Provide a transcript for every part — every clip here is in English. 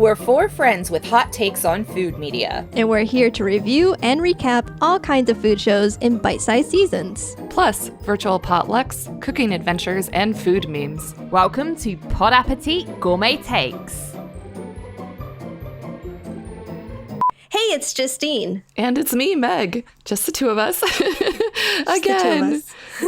We're four friends with hot takes on food media. And we're here to review and recap all kinds of food shows in bite-sized seasons. Plus, virtual potlucks, cooking adventures, and food memes. Welcome to Pod Appétit Gourmet Takes. Hey, it's Justine. And it's me, Meg. Just the two of us. Again.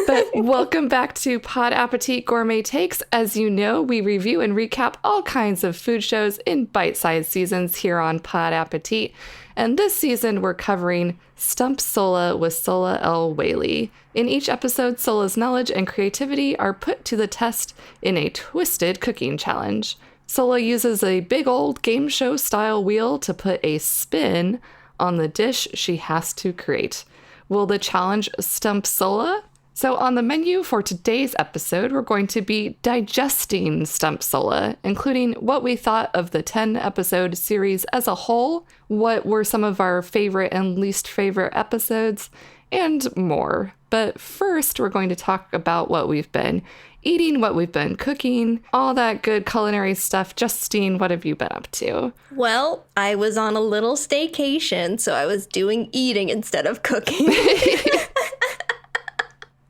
But welcome back to Pod Appétit Gourmet Takes. As you know, we review and recap all kinds of food shows in bite-sized seasons here on Pod Appétit. And this season, we're covering Stump Sohla with Sohla El Waylly. In each episode, Sohla's knowledge and creativity are put to the test in a twisted cooking challenge. Sohla uses a big old game show style wheel to put a spin on the dish she has to create. Will the challenge stump Sohla? So on the menu for today's episode, we're going to be digesting Stump Sohla, including what we thought of the 10-episode series as a whole, what were some of our favorite and least favorite episodes, and more. But first, we're going to talk about what we've been eating, what we've been cooking, all that good culinary stuff. Justine, what have you been up to? Well, I was on a little staycation, so I was doing eating instead of cooking.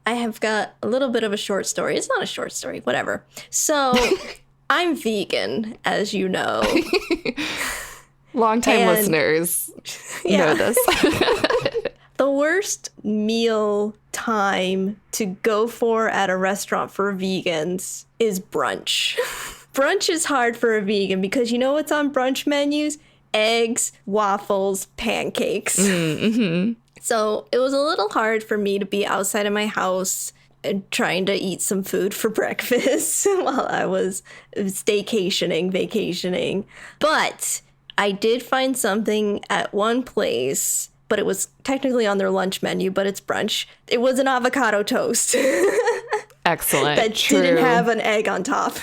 I have got a little bit of a short story. It's not a short story, whatever. So, I'm vegan, as you know. Longtime listeners know this. The worst meal time to go for at a restaurant for vegans is brunch. Brunch is hard for a vegan because you know what's on brunch menus? Eggs, waffles, pancakes. Mm-hmm. So it was a little hard for me to be outside of my house and trying to eat some food for breakfast while I was vacationing. But I did find something at one place, but it was technically on their lunch menu, but it's brunch. It was an avocado toast. Excellent. That didn't have an egg on top.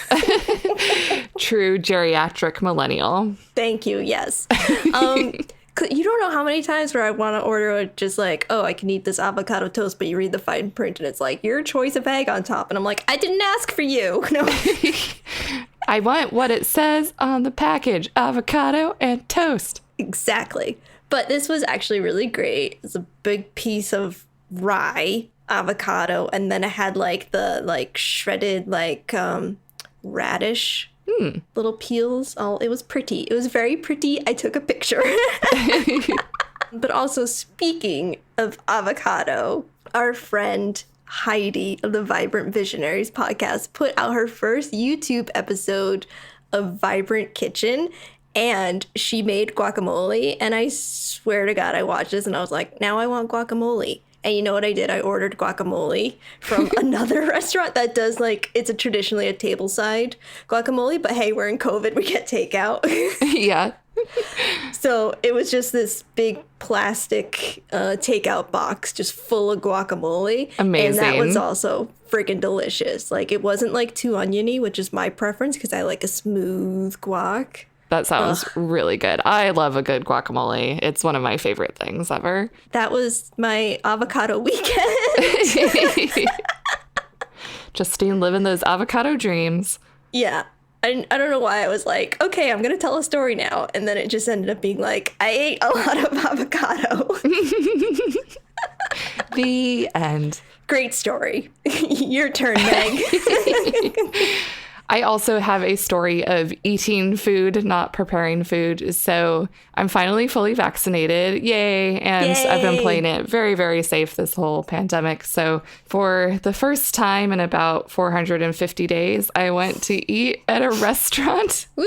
True geriatric millennial. Thank you, yes. You don't know how many times where I want to order just like, oh, I can eat this avocado toast, but you read the fine print and it's like, your choice of egg on top. And I'm like, I didn't ask for you. No. I want what it says on the package, avocado and toast. Exactly. But this was actually really great. It's a big piece of rye, avocado, and then it had like the shredded radish little peels. It was pretty. It was very pretty. I took a picture. But also, speaking of avocado, our friend Heidi of the Vibrant Visionaries podcast put out her first YouTube episode of Vibrant Kitchen. And she made guacamole, and I swear to God, I watched this, and I was like, now I want guacamole. And you know what I did? I ordered guacamole from another restaurant that does, it's traditionally a tableside guacamole, but hey, we're in COVID, we get takeout. Yeah. So it was just this big plastic takeout box just full of guacamole. Amazing. And that was also freaking delicious. It wasn't too oniony, which is my preference because I like a smooth guac. That sounds really good. I love a good guacamole. It's one of my favorite things ever. That was my avocado weekend. Justine living those avocado dreams. Yeah. I don't know why I was like, okay, I'm going to tell a story now. And then it just ended up being like, I ate a lot of avocado. The end. Great story. Your turn, Meg. I also have a story of eating food, not preparing food. So I'm finally fully vaccinated. Yay. And Yay. I've been playing it very, very safe this whole pandemic. So for the first time in about 450 days, I went to eat at a restaurant. Woo!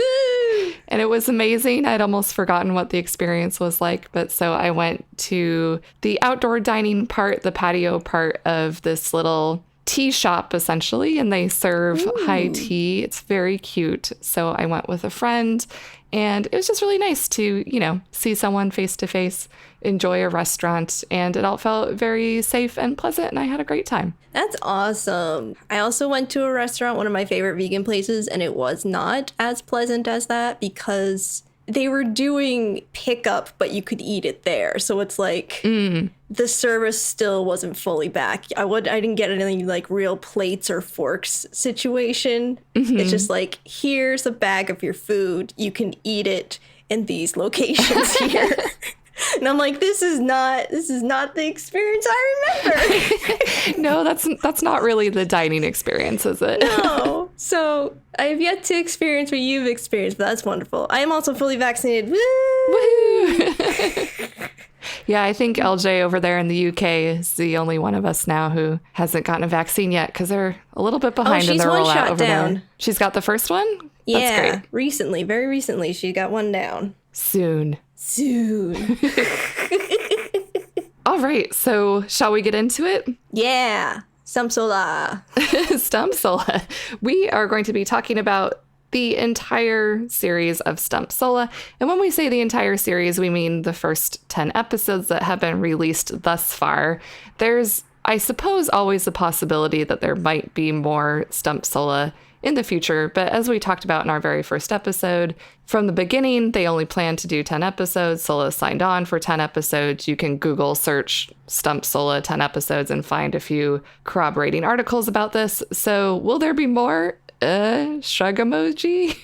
And it was amazing. I'd almost forgotten what the experience was like. But so I went to the outdoor dining part, the patio part of this little tea shop essentially, and they serve high tea. It's very cute. So I went with a friend, and it was just really nice to, see someone face to face, enjoy a restaurant, and it all felt very safe and pleasant, and I had a great time. That's awesome. I also went to a restaurant, one of my favorite vegan places, and it was not as pleasant as that because they were doing pickup, but you could eat it there. So it's like the service still wasn't fully back. I didn't get any like real plates or forks situation. It's just like, here's a bag of your food. You can eat it in these locations here. And I'm like, this is not the experience I remember. No, that's not really the dining experience, is it? No. So I have yet to experience what you've experienced, but that's wonderful. I am also fully vaccinated. Woo! Woohoo! Yeah, I think LJ over there in the UK is the only one of us now who hasn't gotten a vaccine yet because they're a little bit behind in their rollout over there. She's got the first one? Yeah, that's great. Recently, very recently, she got one down. Soon. All right, so shall we get into it? Yeah, Stump Sohla. Stump Sohla. We are going to be talking about the entire series of Stump Sohla. And when we say the entire series, we mean the first 10 episodes that have been released thus far. There's, I suppose, always a possibility that there might be more Stump Sohla in the future. But as we talked about in our very first episode, from the beginning, they only planned to do 10 episodes. Sohla signed on for 10 episodes. You can Google search Stump Sohla 10 episodes and find a few corroborating articles about this. So will there be more? Shrug emoji?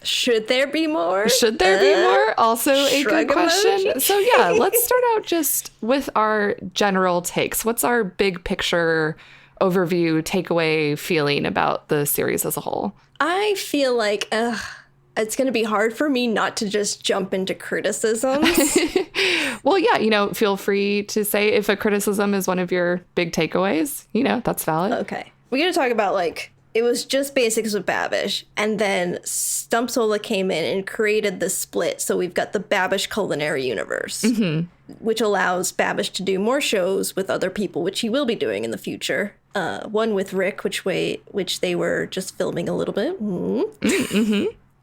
Should there be more? Should there be more? Also a good question. Emoji? So yeah, let's start out just with our general takes. What's our big picture overview, takeaway feeling about the series as a whole? I feel like it's going to be hard for me not to just jump into criticisms. Well, yeah, feel free to say if a criticism is one of your big takeaways. That's valid. Okay. We're going to talk about, it was just basics with Babish, and then Stump Sohla came in and created the split. So we've got the Babish culinary universe, which allows Babish to do more shows with other people, which he will be doing in the future. One with Rick, which they were just filming a little bit.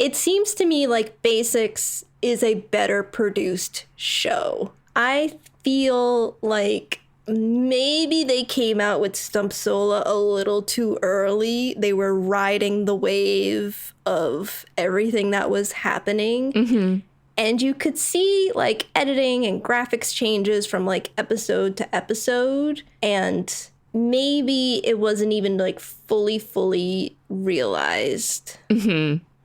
It seems to me like Basics is a better produced show. I feel like maybe they came out with Stump Sohla a little too early. They were riding the wave of everything that was happening. And you could see editing and graphics changes from episode to episode. And maybe it wasn't even fully realized.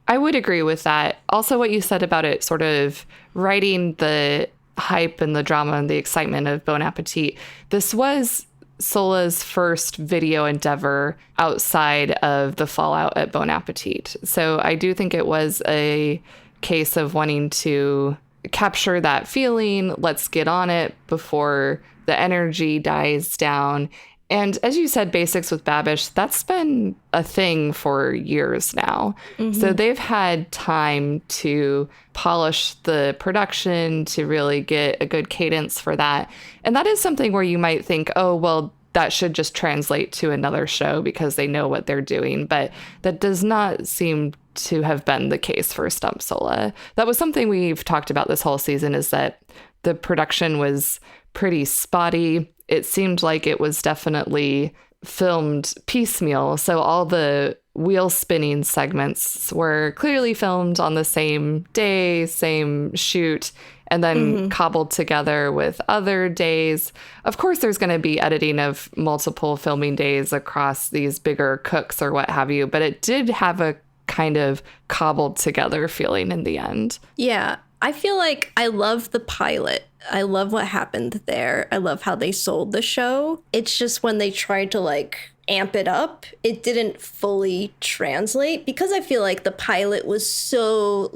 I would agree with that. Also, what you said about it sort of writing the hype and the drama and the excitement of Bon Appetit. This was Sohla's first video endeavor outside of the fallout at Bon Appetit. So I do think it was a case of wanting to capture that feeling. Let's get on it before the energy dies down. And as you said, Basics with Babish, that's been a thing for years now. So they've had time to polish the production, to really get a good cadence for that. And that is something where you might think, oh, well, that should just translate to another show because they know what they're doing. But that does not seem to have been the case for Stump Sohla. That was something we've talked about this whole season, is that the production was pretty spotty. It seemed like it was definitely filmed piecemeal. So all the wheel spinning segments were clearly filmed on the same day, same shoot, and then cobbled together with other days. Of course, there's going to be editing of multiple filming days across these bigger cooks or what have you, but it did have a kind of cobbled together feeling in the end. Yeah. I feel like I love the pilot. I love what happened there. I love how they sold the show. It's just when they tried to amp it up, it didn't fully translate because I feel like the pilot was so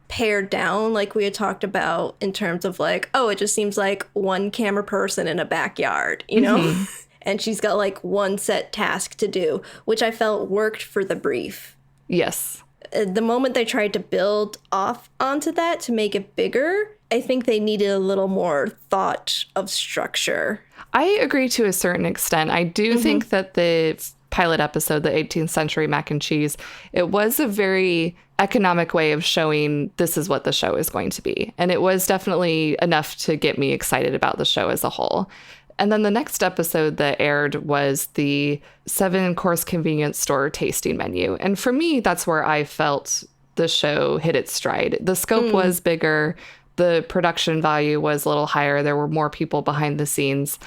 pared down, like we had talked about in terms of it just seems like one camera person in a backyard, and she's got one set task to do, which I felt worked for the brief. Yes. The moment they tried to build off onto that to make it bigger, I think they needed a little more thought of structure. I agree to a certain extent. I do think that the pilot episode, the 18th Century Mac and Cheese, it was a very economic way of showing this is what the show is going to be. And it was definitely enough to get me excited about the show as a whole. And then the next episode that aired was the 7-course convenience store tasting menu. And for me, that's where I felt the show hit its stride. The scope was bigger. The production value was a little higher. There were more people behind the scenes.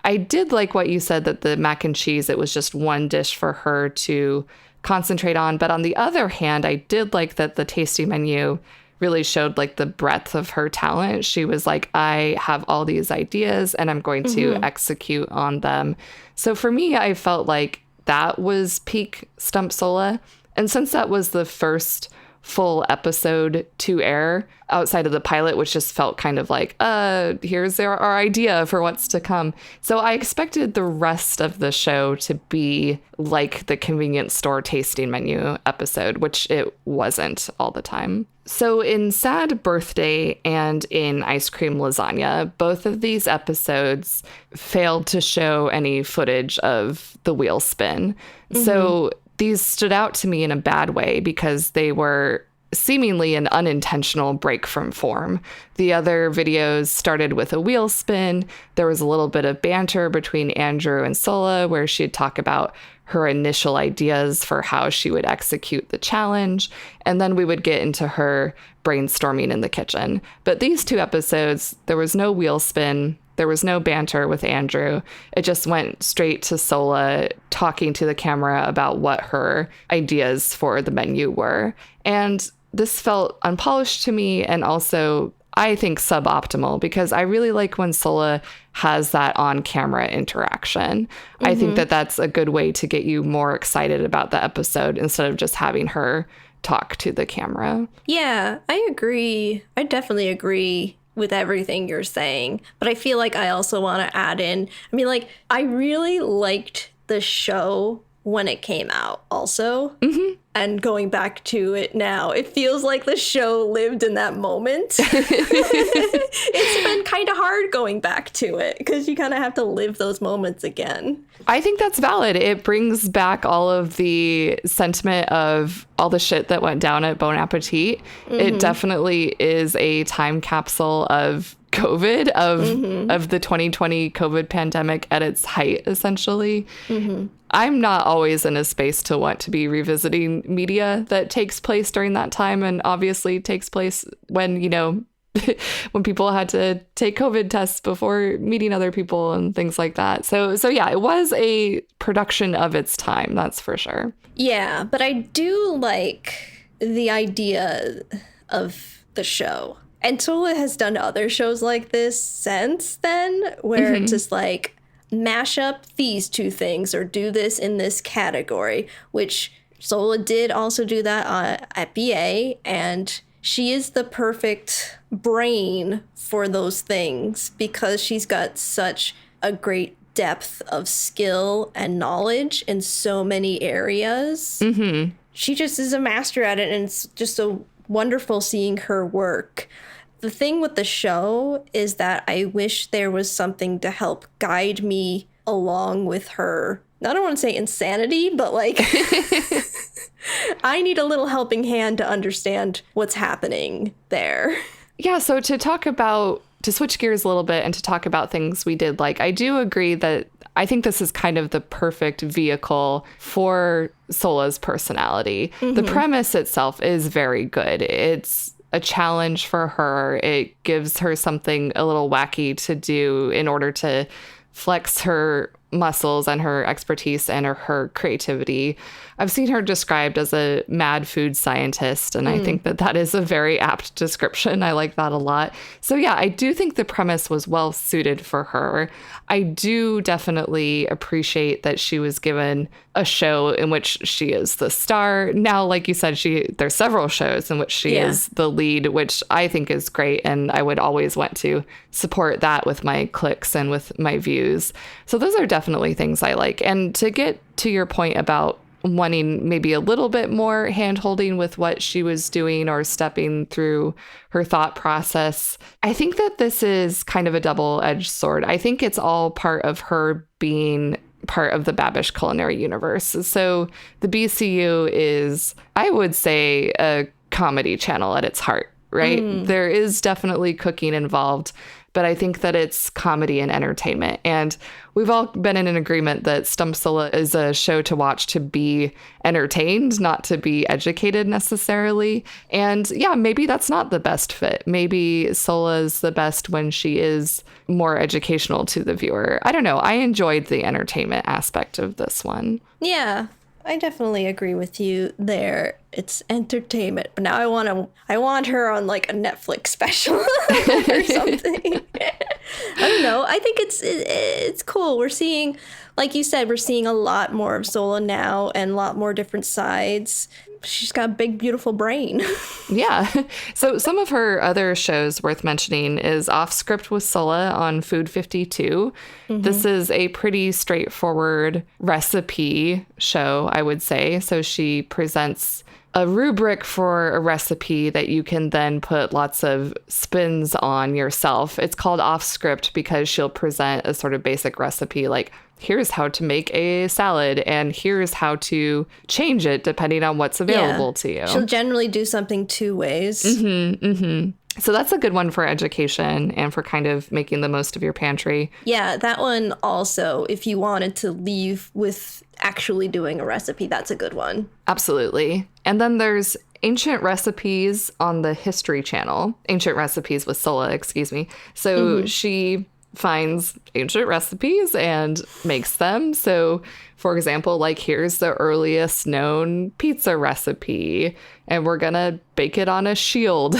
I did like what you said, that the mac and cheese, it was just one dish for her to concentrate on. But on the other hand, I did like that the tasting menu really showed like the breadth of her talent. She was like, I have all these ideas and I'm going to execute on them. So for me, I felt like that was peak Stump Sohla. And since that was the first full episode to air outside of the pilot, which just felt kind of like, here's our idea for what's to come. So I expected the rest of the show to be like the convenience store tasting menu episode, which it wasn't all the time. So in Sad Birthday and in Ice Cream Lasagna, both of these episodes failed to show any footage of the wheel spin. So these stood out to me in a bad way because they were seemingly an unintentional break from form. The other videos started with a wheel spin. There was a little bit of banter between Andrew and Sohla where she'd talk about her initial ideas for how she would execute the challenge. And then we would get into her brainstorming in the kitchen. But these two episodes, there was no wheel spin. There was no banter with Andrew. It just went straight to Sohla talking to the camera about what her ideas for the menu were. And this felt unpolished to me, and also I think suboptimal, because I really like when Sohla has that on-camera interaction. I think that that's a good way to get you more excited about the episode instead of just having her talk to the camera. Yeah, I agree. I definitely agree with everything you're saying. But I feel like I also want to add in, I mean, like, I really liked the show when it came out also. And going back to it now, it feels like the show lived in that moment. It's been kind of hard going back to it because you kind of have to live those moments again. I think that's valid. It brings back all of the sentiment of all the shit that went down at Bon Appetit. It definitely is a time capsule of COVID, of the 2020 COVID pandemic at its height, essentially. I'm not always in a space to want to be revisiting media that takes place during that time, and obviously takes place when, you know, when people had to take COVID tests before meeting other people and things like that. So yeah, it was a production of its time, that's for sure. Yeah, but I do like the idea of the show. And Sohla has done other shows like this since then, where it's just like, mash up these two things or do this in this category, which Sohla did also do that at BA, and she is the perfect brain for those things because she's got such a great depth of skill and knowledge in so many areas. She just is a master at it, and it's just so wonderful seeing her work. The thing with the show is that I wish there was something to help guide me along with her. I don't want to say insanity, but like I need a little helping hand to understand what's happening there. Yeah, so to switch gears a little bit and to talk about things we did like, I do agree that I think this is kind of the perfect vehicle for Sohla's personality. The premise itself is very good. It's a challenge for her. It gives her something a little wacky to do in order to flex her muscles and her expertise and her creativity. I've seen her described as a mad food scientist, and I think that that is a very apt description. I like that a lot. So yeah, I do think the premise was well suited for her. I do definitely appreciate that she was given a show in which she is the star. Now, like you said, there's several shows in which she is the lead, which I think is great, and I would always want to support that with my clicks and with my views. So those are definitely things I like. And to get to your point about wanting maybe a little bit more hand-holding with what she was doing or stepping through her thought process, I think that this is kind of a double-edged sword. I think it's all part of her being part of the Babish culinary universe. So the BCU is, I would say, a comedy channel at its heart, right? There is definitely cooking involved, but I think that it's comedy and entertainment. And we've all been in an agreement that Stump Sohla is a show to watch to be entertained, not to be educated necessarily. And yeah, maybe that's not the best fit. Maybe Sohla is the best when she is more educational to the viewer. I don't know. I enjoyed the entertainment aspect of this one. Yeah, I definitely agree with you there. It's entertainment, but now I want her on like a Netflix special or something. I don't know. I think it's cool. We're seeing, like you said, we're seeing a lot more of Sohla now and a lot more different sides. She's got a big, beautiful brain. Yeah. So some of her other shows worth mentioning is Off Script with Sohla on Food 52. This is a pretty straightforward recipe show, I would say. So she presents a rubric for a recipe that you can then put lots of spins on yourself. It's called Off Script because she'll present a sort of basic recipe like, here's how to make a salad and here's how to change it depending on what's available to you. She'll generally do something 2 ways. So that's a good one for education and for kind of making the most of your pantry. Yeah, that one also, if you wanted to leave with actually doing a recipe, that's a good one. Absolutely. And then there's Ancient Recipes on the History Channel. Ancient Recipes with Sohla, excuse me. So she finds ancient recipes and makes them. So, for example, like here's the earliest known pizza recipe, and we're gonna bake it on a shield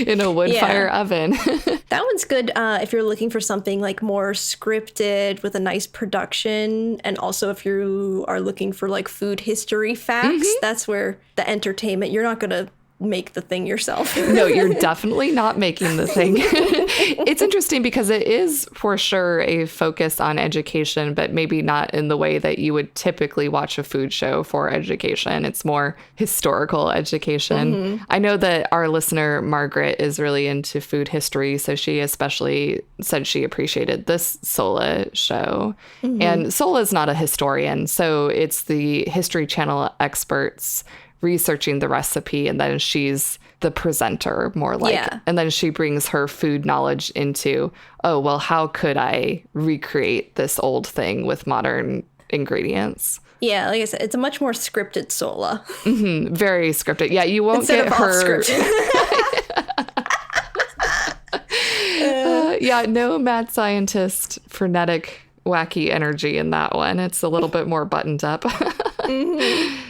in a wood fire oven. That one's good if you're looking for something like more scripted with a nice production, and also if you are looking for like food history facts. That's where the entertainment, you're not gonna make the thing yourself. No, you're definitely not making the thing. It's interesting because it is for sure a focus on education, but maybe not in the way that you would typically watch a food show for education. It's more historical education. I know that our listener, Margaret, is really into food history, so she especially said she appreciated this Sohla show. And Sohla is not a historian, so it's the History Channel experts researching the recipe, and then she's the presenter more like, and then she brings her food knowledge into, oh, well, how could I recreate this old thing with modern ingredients? Yeah, like I said, it's a much more scripted Sohla. Very scripted. Yeah, you won't Instead get of her. Yeah, No mad scientist, frenetic, wacky energy in that one. It's a little bit more buttoned up.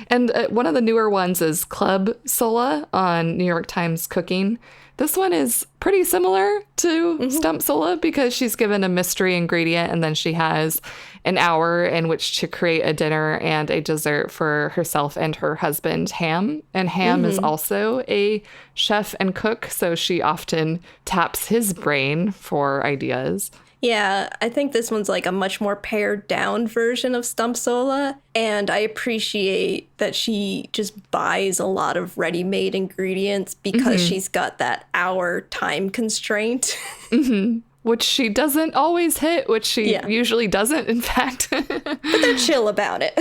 And one of the newer ones is Club Sohla on New York Times Cooking. This one is pretty similar to Stump Sohla because she's given a mystery ingredient and then she has an hour in which to create a dinner and a dessert for herself and her husband, Ham. And Ham is also a chef and cook, so she often taps his brain for ideas. Yeah, I think this one's like a much more pared down version of Stump Sohla, and I appreciate that she just buys a lot of ready-made ingredients because she's got that hour time constraint. Which she doesn't always hit, which she usually doesn't, in fact. But they're chill about it.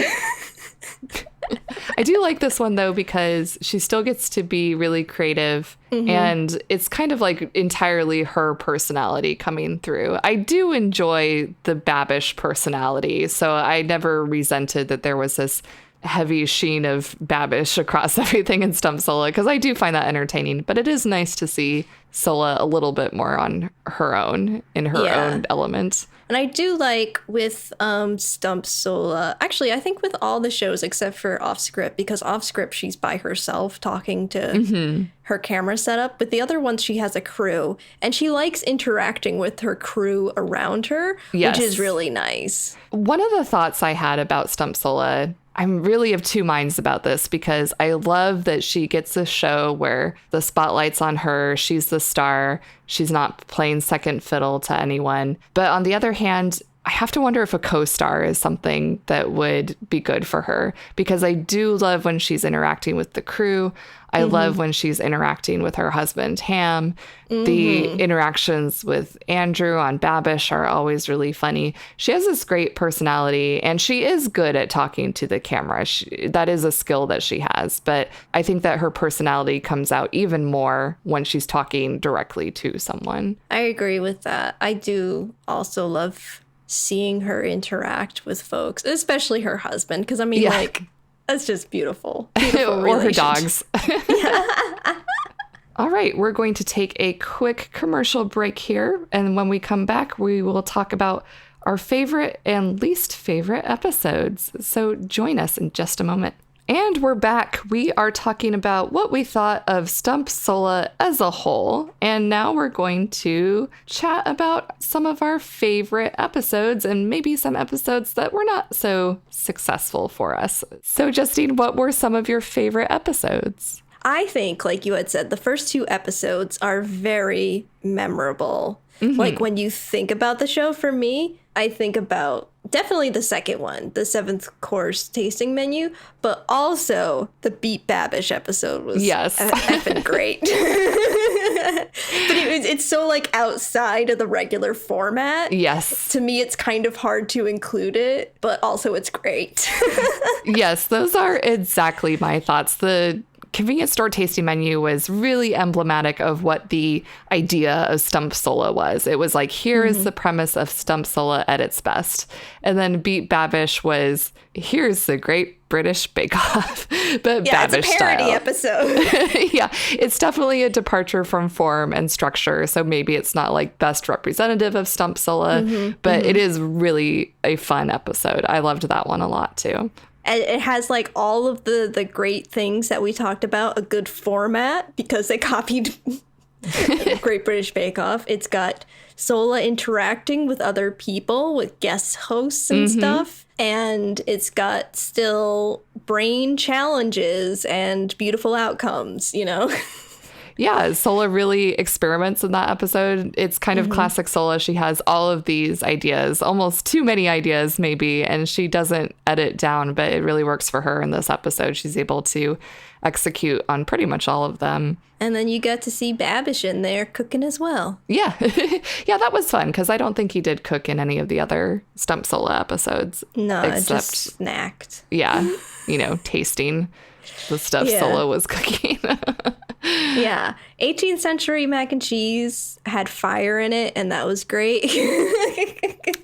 I do like this one, though, because she still gets to be really creative and it's kind of like entirely her personality coming through. I do enjoy the Babish personality, so I never resented that there was this heavy sheen of Babish across everything in Stump Sohla, because I do find that entertaining, but it is nice to see Sohla a little bit more on her own, in her own element. And I do like with Stump Sohla, actually, I think with all the shows except for Off Script, because Off Script, she's by herself talking to her camera setup. With the other ones, she has a crew, and she likes interacting with her crew around her, which is really nice. One of the thoughts I had about Stump Sohla, I'm really of two minds about this, because I love that she gets a show where the spotlight's on her. She's the star. She's not playing second fiddle to anyone. But on the other hand, I have to wonder if a co-star is something that would be good for her, because I do love when she's interacting with the crew. I love when she's interacting with her husband, Ham. The interactions with Andrew on Babish are always really funny. She has this great personality, and she is good at talking to the camera. That is a skill that she has. But I think that her personality comes out even more when she's talking directly to someone. I agree with that. I do also love seeing her interact with folks, especially her husband, because I mean, like, that's just beautiful. Beautiful or her dogs. All right, we're going to take a quick commercial break here, and when we come back, we will talk about our favorite and least favorite episodes. So join us in just a moment. And we're back. We are talking about what we thought of Stump Sohla as a whole. And now we're going to chat about some of our favorite episodes and maybe some episodes that were not so successful for us. So Justine, what were some of your favorite episodes? I think, like you had said, the first 2 episodes are very memorable. Like when you think about the show, for me, I think about definitely the second one, the 7th course tasting menu, but also the Beat Babish episode was effing great. But it's so like outside of the regular format. Yes. To me, it's kind of hard to include it, but also it's great. Yes, those are exactly my thoughts. The convenience store tasting menu was really emblematic of what the idea of Stump Sohla was. It was like, here is the premise of Stump Sohla at its best. And then Beat Babish was, here's the Great British Bake Off, but Babish it's a parody style. episode. Yeah, it's definitely a departure from form and structure. So maybe it's not like best representative of Stump Sohla, but it is really a fun episode. I loved that one a lot too. And it has like all of the great things that we talked about, a good format because they copied Great British Bake Off. It's got Sohla interacting with other people, with guest hosts and stuff. And it's got still brain challenges and beautiful outcomes, you know? Yeah, Sohla really experiments in that episode. It's kind of classic Sohla. She has all of these ideas, almost too many ideas maybe, and she doesn't edit down, but it really works for her in this episode. She's able to execute on pretty much all of them. And then you got to see Babish in there cooking as well. Yeah. Yeah, that was fun because I don't think he did cook in any of the other Stump Sohla episodes. No, just snacked. Yeah, you know, tasting the stuff Sohla was cooking. Yeah. 18th century mac and cheese had fire in it, and that was great.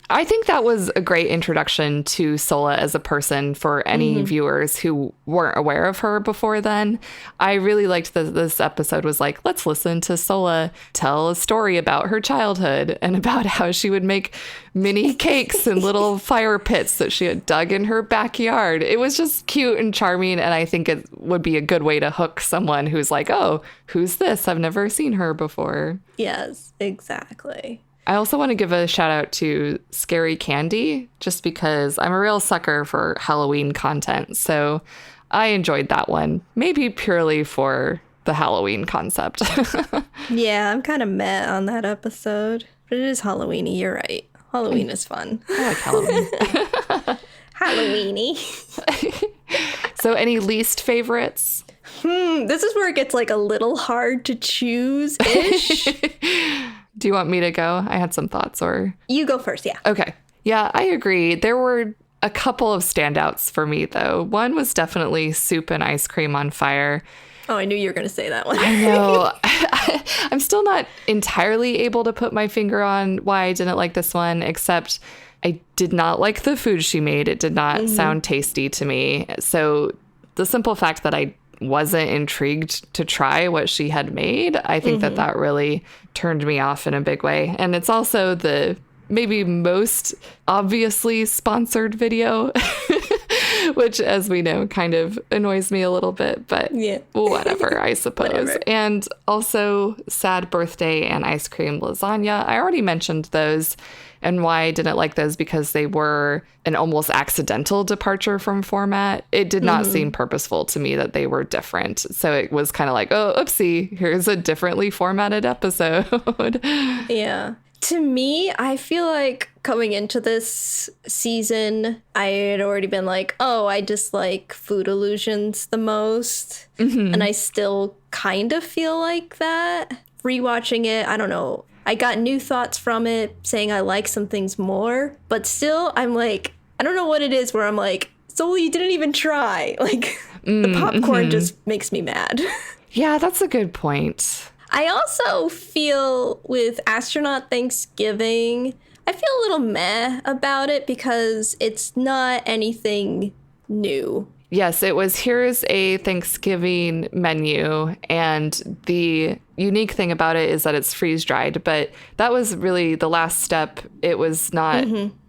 I think that was a great introduction to Sohla as a person for any viewers who weren't aware of her before then. I really liked that this episode was like, let's listen to Sohla tell a story about her childhood and about how she would make mini cakes in little fire pits that she had dug in her backyard. It was just cute and charming, and I think it would be a good way to hook someone who's like, oh, who's this? I've never seen her before. Yes, exactly. I also want to give a shout out to Scary Candy, just because I'm a real sucker for Halloween content. So I enjoyed that one, maybe purely for the Halloween concept. Yeah, I'm kind of meh on that episode, but it is Halloween-y. You're right. Halloween is fun. I like Halloween. Halloween-y. So any least favorites? This is where it gets like a little hard to choose-ish. Do you want me to go? I had some thoughts, or... You go first, yeah. Okay. Yeah, I agree. There were a couple of standouts for me, though. One was definitely Soup and Ice Cream on Fire. Oh, I knew you were going to say that one. I know. I'm still not entirely able to put my finger on why I didn't like this one, except I did not like the food she made. It did not sound tasty to me. So the simple fact that I wasn't intrigued to try what she had made, I think that really turned me off in a big way. And it's also the maybe most obviously sponsored video, which, as we know, kind of annoys me a little bit, but whatever, I suppose. Whatever. And also Sad Birthday and Ice Cream Lasagna. I already mentioned those, and why I didn't like those, because they were an almost accidental departure from format. It did not seem purposeful to me that they were different. So it was kind of like, oh, oopsie, here's a differently formatted episode. Yeah. To me, I feel like coming into this season, I had already been like, oh, I dislike Food Illusions the most. And I still kind of feel like that. Rewatching it, I don't know. I got new thoughts from it, saying I like some things more. But still, I'm like, I don't know what it is where I'm like, Sohla, you didn't even try. Like, the popcorn just makes me mad. Yeah, that's a good point. I also feel with Astronaut Thanksgiving, I feel a little meh about it because it's not anything new. Yes, it was, here's a Thanksgiving menu, and the unique thing about it is that it's freeze-dried, but that was really the last step. It was not...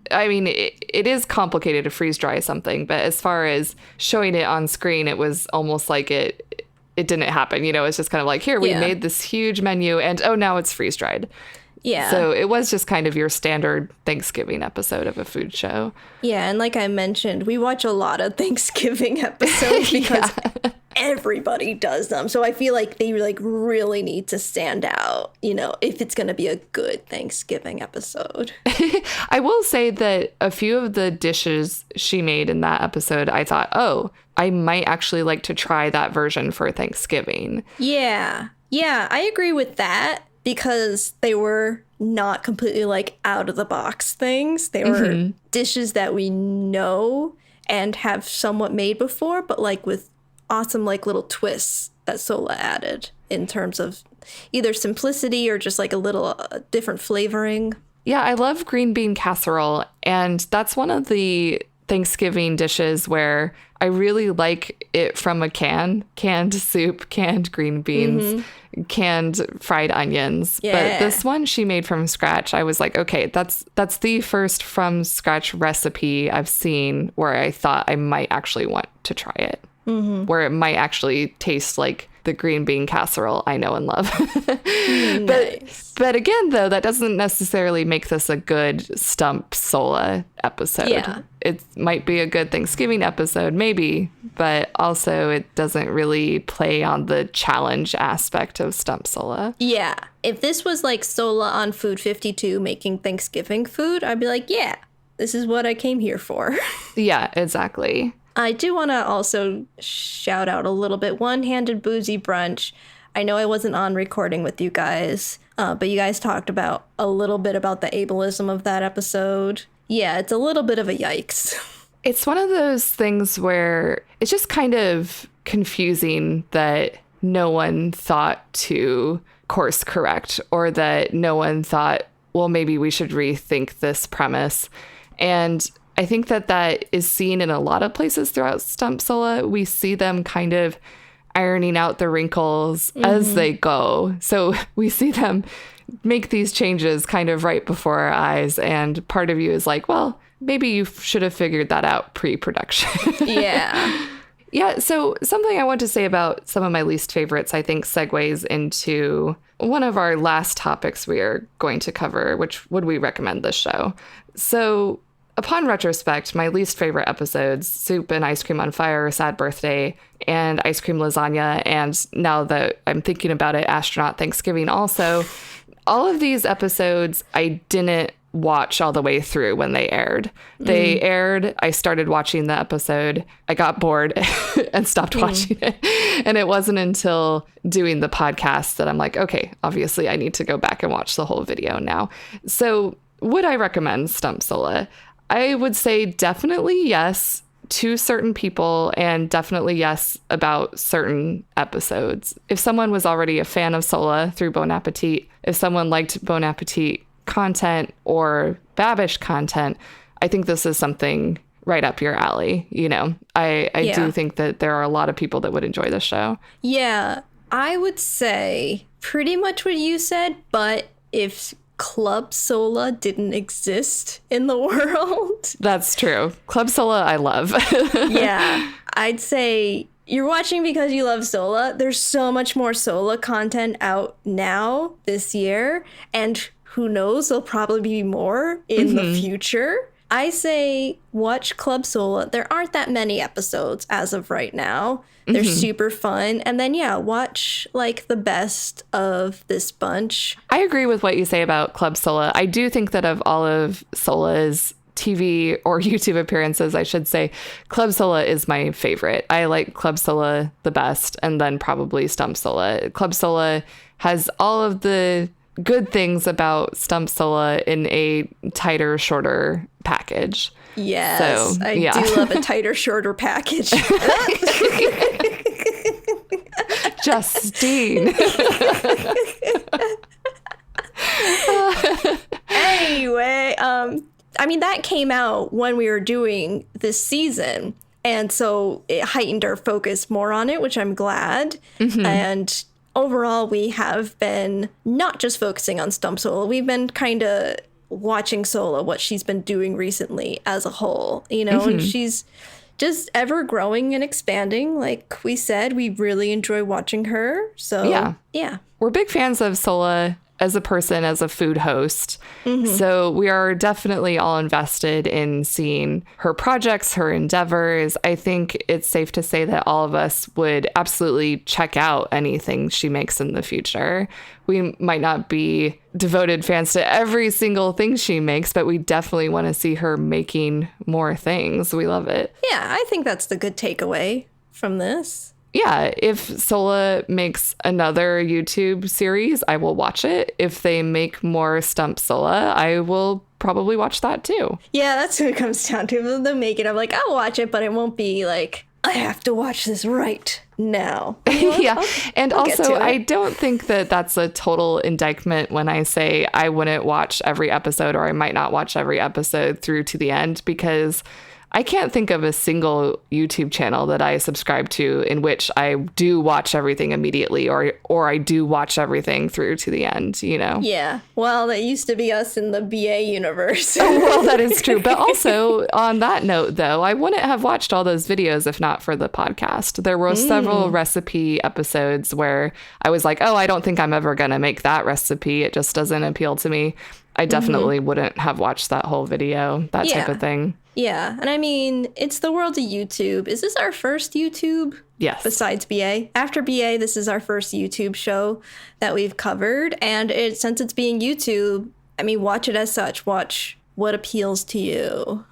I mean, it is complicated to freeze-dry something, but as far as showing it on screen, it was almost like it didn't happen. You know, it's just kind of like, here, we made this huge menu, and oh, now it's freeze-dried. Yeah. So it was just kind of your standard Thanksgiving episode of a food show. Yeah, and like I mentioned, we watch a lot of Thanksgiving episodes because everybody does them. So I feel like they like really need to stand out, you know, if it's going to be a good Thanksgiving episode. I will say that a few of the dishes she made in that episode, I thought, oh, I might actually like to try that version for Thanksgiving. Yeah. Yeah, I agree with that. Because they were not completely like out of the box things. They were dishes that we know and have somewhat made before, but like with awesome like little twists that Sohla added in terms of either simplicity or just like a little different flavoring. Yeah, I love green bean casserole, and that's one of the Thanksgiving dishes where I really like it from a canned soup, canned green beans, canned fried onions. But this one she made from scratch. I was like, okay, that's the first from scratch recipe I've seen where I thought I might actually want to try it, where it might actually taste like the green bean casserole I know and love. Nice. But again, though, that doesn't necessarily make this a good Stump Sohla episode. Yeah. It might be a good Thanksgiving episode, maybe, but also it doesn't really play on the challenge aspect of Stump Sohla. Yeah. If this was like Sohla on Food 52 making Thanksgiving food, I'd be like, yeah, this is what I came here for. Yeah, exactly. I do want to also shout out a little bit One-Handed Boozy Brunch. I know I wasn't on recording with you guys, but you guys talked about a little bit about the ableism of that episode. Yeah, it's a little bit of a yikes. It's one of those things where it's just kind of confusing that no one thought to course correct, or that no one thought, well, maybe we should rethink this premise. And I think that is seen in a lot of places throughout Stump Sohla. We see them kind of ironing out the wrinkles as they go. So we see them make these changes kind of right before our eyes. And part of you is like, well, maybe you should have figured that out pre-production. Yeah. Yeah. So something I want to say about some of my least favorites, I think segues into one of our last topics we are going to cover, which would we recommend this show? So upon retrospect, my least favorite episodes, Soup and Ice Cream on Fire, Sad Birthday, and Ice Cream Lasagna, and now that I'm thinking about it, Astronaut Thanksgiving also, all of these episodes I didn't watch all the way through when they aired. They aired, I started watching the episode, I got bored and stopped watching it. And it wasn't until doing the podcast that I'm like, okay, obviously I need to go back and watch the whole video now. So would I recommend Stump Sohla? I would say definitely yes to certain people, and definitely yes about certain episodes. If someone was already a fan of Sohla through Bon Appetit, if someone liked Bon Appetit content or Babish content, I think this is something right up your alley. You know, I do think that there are a lot of people that would enjoy this show. Yeah, I would say pretty much what you said, but if Club Sohla didn't exist in the world. That's true. Club Sohla, I love. Yeah, I'd say you're watching because you love Sohla. There's so much more Sohla content out now this year, and who knows, there'll probably be more in the future. I say watch Club Sohla. There aren't that many episodes as of right now. They're super fun. And then, watch like the best of this bunch. I agree with what you say about Club Sohla. I do think that of all of Sohla's TV or YouTube appearances, I should say, Club Sohla is my favorite. I like Club Sohla the best, and then probably Stump Sohla. Club Sohla has all of the good things about Stump Sohla in a tighter, shorter package. Yes, I do love a tighter, shorter package. Justine. Anyway, I mean, that came out when we were doing this season, and so it heightened our focus more on it, which I'm glad. And overall, we have been not just focusing on Stump Sohla. We've been kind of watching Sohla, what she's been doing recently as a whole, and she's just ever growing and expanding. Like we said, we really enjoy watching her. So yeah. We're big fans of Sohla as a person, as a food host. So we are definitely all invested in seeing her projects, her endeavors. I think it's safe to say that all of us would absolutely check out anything she makes in the future. We might not be devoted fans to every single thing she makes, but we definitely want to see her making more things. We love it. Yeah, I think that's the good takeaway from this. Yeah, if Sohla makes another YouTube series, I will watch it. If they make more Stump Sohla, I will probably watch that too. Yeah, that's what it comes down to. If they'll make it, I'm like, I'll watch it, but it won't be like, I have to watch this right now. Yeah, and also, I don't think that that's a total indictment when I say I wouldn't watch every episode, or I might not watch every episode through to the end, because I can't think of a single YouTube channel that I subscribe to in which I do watch everything immediately, or I do watch everything through to the end, Yeah. Well, that used to be us in the BA universe. Well, that is true. But also, on that note, though, I wouldn't have watched all those videos if not for the podcast. There were several recipe episodes where I was like, oh, I don't think I'm ever going to make that recipe. It just doesn't appeal to me. I definitely wouldn't have watched that whole video, that type of thing. Yeah, and I mean, it's the world of YouTube. Is this our first YouTube? Yes. Besides BA? After BA, this is our first YouTube show that we've covered. And since it's being YouTube, I mean, watch it as such. Watch what appeals to you.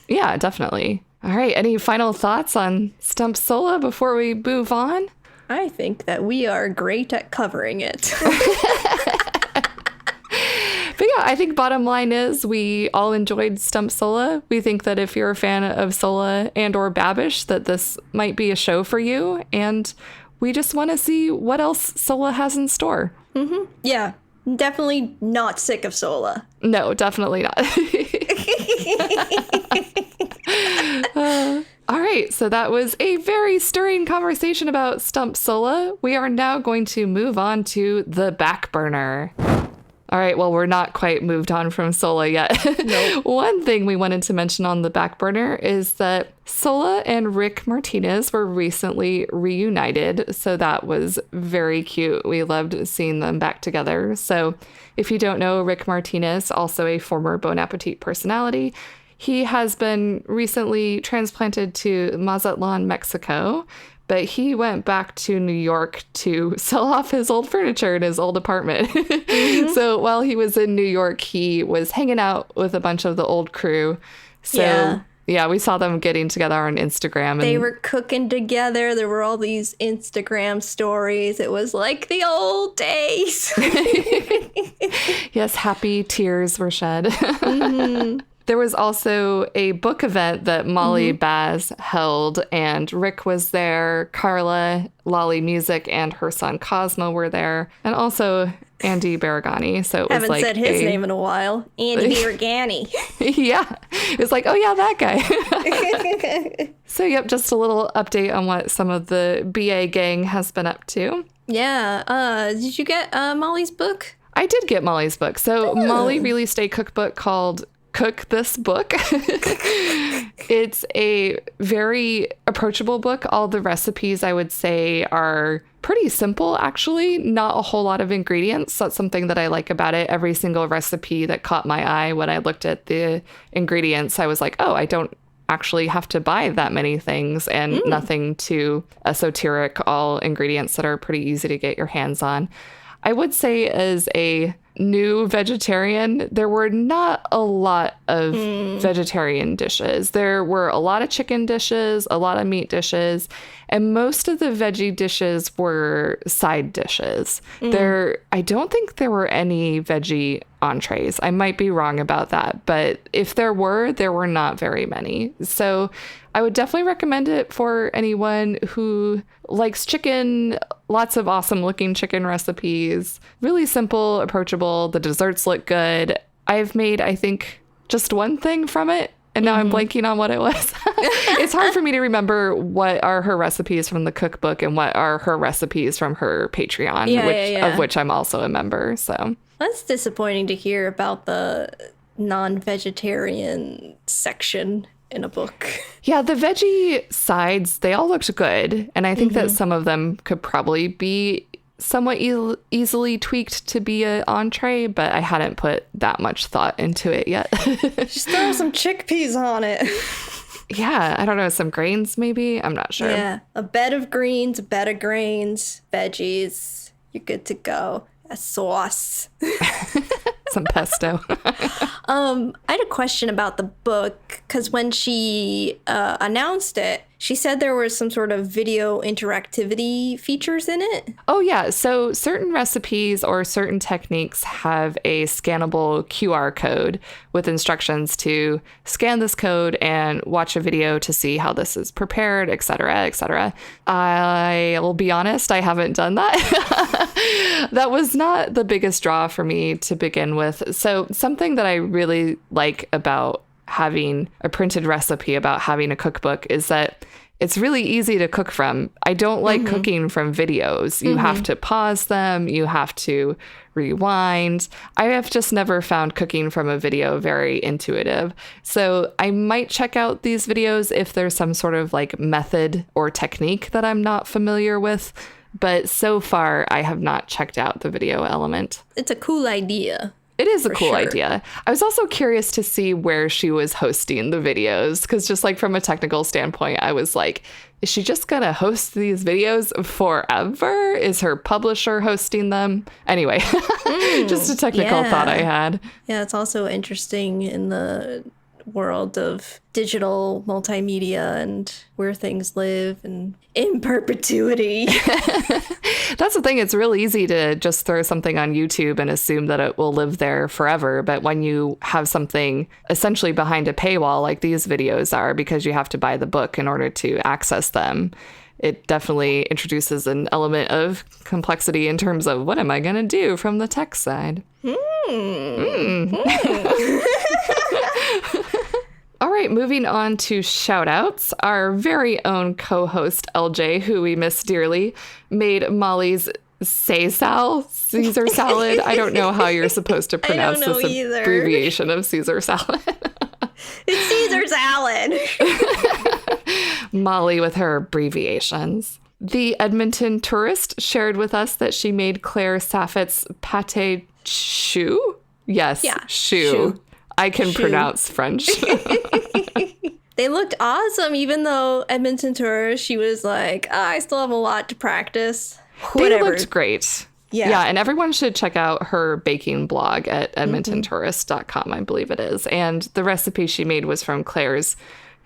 Yeah, definitely. All right, any final thoughts on Stump Sohla before we move on? I think that we are great at covering it. But yeah, I think bottom line is we all enjoyed Stump Sohla. We think that if you're a fan of Sohla and or Babish, that this might be a show for you. And we just want to see what else Sohla has in store. Yeah, definitely not sick of Sohla. No, definitely not. All right, so that was a very stirring conversation about Stump Sohla. We are now going to move on to the back burner. All right, well, we're not quite moved on from Sohla yet. Nope. One thing we wanted to mention on the back burner is that Sohla and Rick Martinez were recently reunited, so that was very cute. We loved seeing them back together. So if you don't know, Rick Martinez, also a former Bon Appetit personality, he has been recently transplanted to Mazatlan, Mexico, but he went back to New York to sell off his old furniture in his old apartment. So while he was in New York, he was hanging out with a bunch of the old crew. So yeah, we saw them getting together on Instagram. And they were cooking together. There were all these Instagram stories. It was like the old days. Yes, happy tears were shed. There was also a book event that Molly Baz held, and Rick was there, Carla, Lolly Music, and her son Cosmo were there, and also Andy Baragani. So it was haven't said his name in a while. Andy Baragani. Yeah. It was like, oh yeah, that guy. So yep, just a little update on what some of the BA gang has been up to. Yeah. Did you get Molly's book? I did get Molly's book. So Molly released a cookbook called cook this book. It's a very approachable book. All the recipes, I would say, are pretty simple, actually. Not a whole lot of ingredients. That's something that I like about it. Every single recipe that caught my eye when I looked at the ingredients, I was like, oh, I don't actually have to buy that many things, and nothing too esoteric, all ingredients that are pretty easy to get your hands on. I would say as a new vegetarian, there were not a lot of vegetarian dishes. There were a lot of chicken dishes, a lot of meat dishes, and most of the veggie dishes were side dishes. I don't think there were any veggie entrees. I might be wrong about that, but if there were not very many. So I would definitely recommend it for anyone who likes chicken, lots of awesome looking chicken recipes, really simple, approachable. The desserts look good. I've made, I think, just one thing from it, and now I'm blanking on what it was. It's hard for me to remember what are her recipes from the cookbook and what are her recipes from her Patreon, of which I'm also a member. So that's disappointing to hear about the non-vegetarian section in a book. Yeah, the veggie sides, they all looked good. And I think that some of them could probably be somewhat easily tweaked to be an entree, but I hadn't put that much thought into it yet. Just throw some chickpeas on it. Yeah, I don't know, some grains maybe? I'm not sure. Yeah, a bed of greens, a bed of grains, veggies. You're good to go. A sauce. Some pesto. I had a question about the book, because when she announced it, she said there was some sort of video interactivity features in it. Oh, yeah. So certain recipes or certain techniques have a scannable QR code with instructions to scan this code and watch a video to see how this is prepared, et cetera, et cetera. I'll be honest, I haven't done that. That was not the biggest draw for me to begin with. So something that I really like about having a printed recipe, about having a cookbook, is that it's really easy to cook from. I don't like cooking from videos. You have to pause them. You have to rewind. I have just never found cooking from a video very intuitive. So I might check out these videos if there's some sort of like method or technique that I'm not familiar with. But so far, I have not checked out the video element. It's a cool idea. It is a cool idea. I was also curious to see where she was hosting the videos, because just like from a technical standpoint, I was like, is she just going to host these videos forever? Is her publisher hosting them? Anyway, just a technical thought I had. Yeah, it's also interesting in the world of digital multimedia and where things live and in perpetuity. That's the thing. It's real easy to just throw something on YouTube and assume that it will live there forever. But when you have something essentially behind a paywall like these videos are, because you have to buy the book in order to access them, it definitely introduces an element of complexity in terms of what am I going to do from the tech side. All right, moving on to shout outs. Our very own co-host LJ, who we miss dearly, made Molly's Caesar salad. I don't know how you're supposed to pronounce this either. Abbreviation of Caesar salad. It's Caesar salad. Molly with her abbreviations. The Edmonton Tourist shared with us that she made Claire Saffit's pâté choux. Yes, choux. I can pronounce French. They looked awesome, even though Edmonton Tourist, she was like, I still have a lot to practice. They looked great. Yeah, and everyone should check out her baking blog at edmontontourist.com, I believe it is. And the recipe she made was from Claire's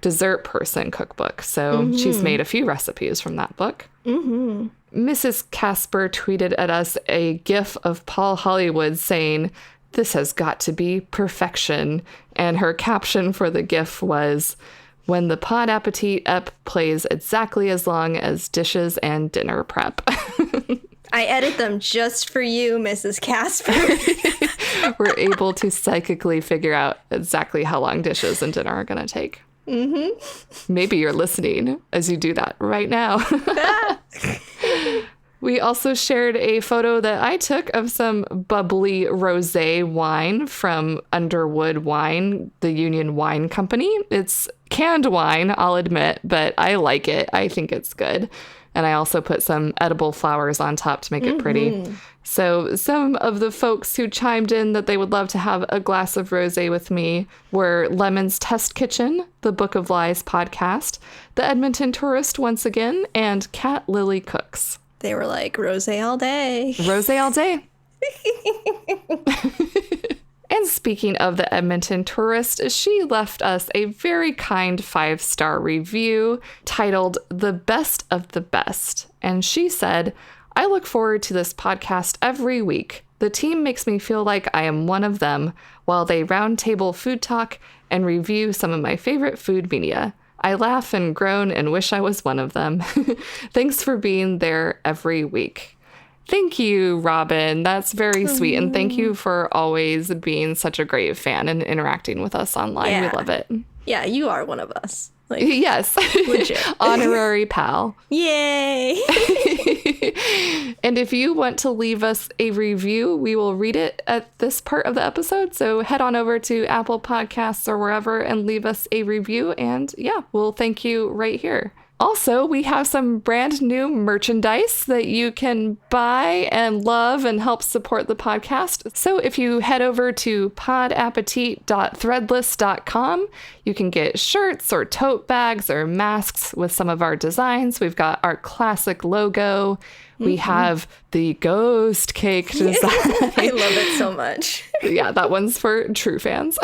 Dessert Person cookbook. So she's made a few recipes from that book. Mrs. Casper tweeted at us a GIF of Paul Hollywood saying, "This has got to be perfection." And her caption for the GIF was, "When the Pod Appétit ep plays exactly as long as dishes and dinner prep." I edit them just for you, Mrs. Casper. We're able to psychically figure out exactly how long dishes and dinner are going to take. Maybe you're listening as you do that right now. We also shared a photo that I took of some bubbly rosé wine from Underwood Wine, the Union Wine Company. It's canned wine, I'll admit, but I like it. I think it's good. And I also put some edible flowers on top to make it pretty. So some of the folks who chimed in that they would love to have a glass of rosé with me were Lemon's Test Kitchen, the Book of Lies podcast, the Edmonton Tourist once again, and Cat Lily Cooks. They were like, rosé all day. Rosé all day. And speaking of the Edmonton Tourist, she left us a very kind 5-star review titled The Best of the Best. And she said, I look forward to this podcast every week. The team makes me feel like I am one of them while they roundtable food talk and review some of my favorite food media. I laugh and groan and wish I was one of them. Thanks for being there every week. Thank you, Robin. That's very sweet. And thank you for always being such a great fan and interacting with us online. Yeah. We love it. Yeah, you are one of us. Like, yes. legit. Honorary pal. Yay! And if you want to leave us a review, we will read it at this part of the episode. So head on over to Apple Podcasts or wherever and leave us a review. And yeah, we'll thank you right here. Also, we have some brand new merchandise that you can buy and love and help support the podcast. So if you head over to podappetit.threadless.com, you can get shirts or tote bags or masks with some of our designs. We've got our classic logo. We have the ghost cake design. I love it so much. Yeah, that one's for true fans.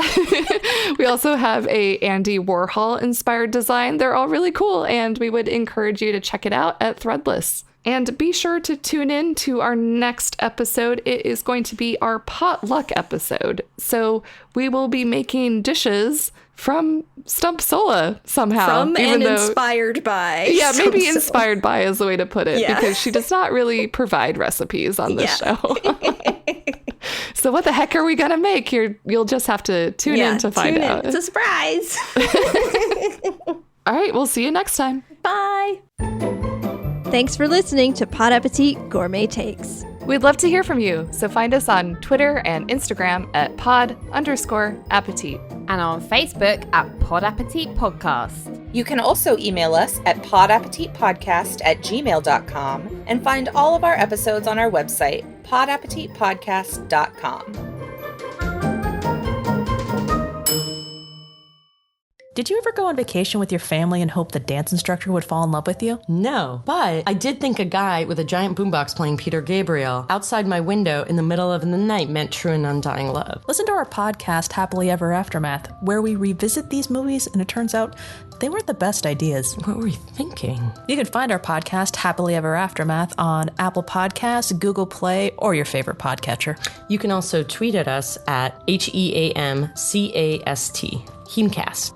We also have a Andy Warhol inspired design. They're all really cool, and we would encourage you to check it out at Threadless. And be sure to tune in to our next episode. It is going to be our potluck episode. So we will be making dishes from Stump Sohla somehow. From and inspired by. Yeah, maybe Stump inspired by is the way to put it, Yeah. because she does not really provide recipes on this show. So what the heck are we going to make? You'll just have to tune in to find out. It's a surprise. All right, we'll see you next time. Bye. Thanks for listening to Pod Appétit Gourmet Takes. We'd love to hear from you, so find us on Twitter and Instagram at pod_appetit. And on Facebook at Pod Appétit Podcast. You can also email us at podappetitpodcast@gmail.com and find all of our episodes on our website, podappetitpodcast.com. Did you ever go on vacation with your family and hope the dance instructor would fall in love with you? No, but I did think a guy with a giant boombox playing Peter Gabriel outside my window in the middle of the night meant true and undying love. Listen to our podcast, Happily Ever Aftermath, where we revisit these movies and it turns out they weren't the best ideas. What were you thinking? You can find our podcast, Happily Ever Aftermath, on Apple Podcasts, Google Play, or your favorite podcatcher. You can also tweet at us at HEAMCAST, Heamcast.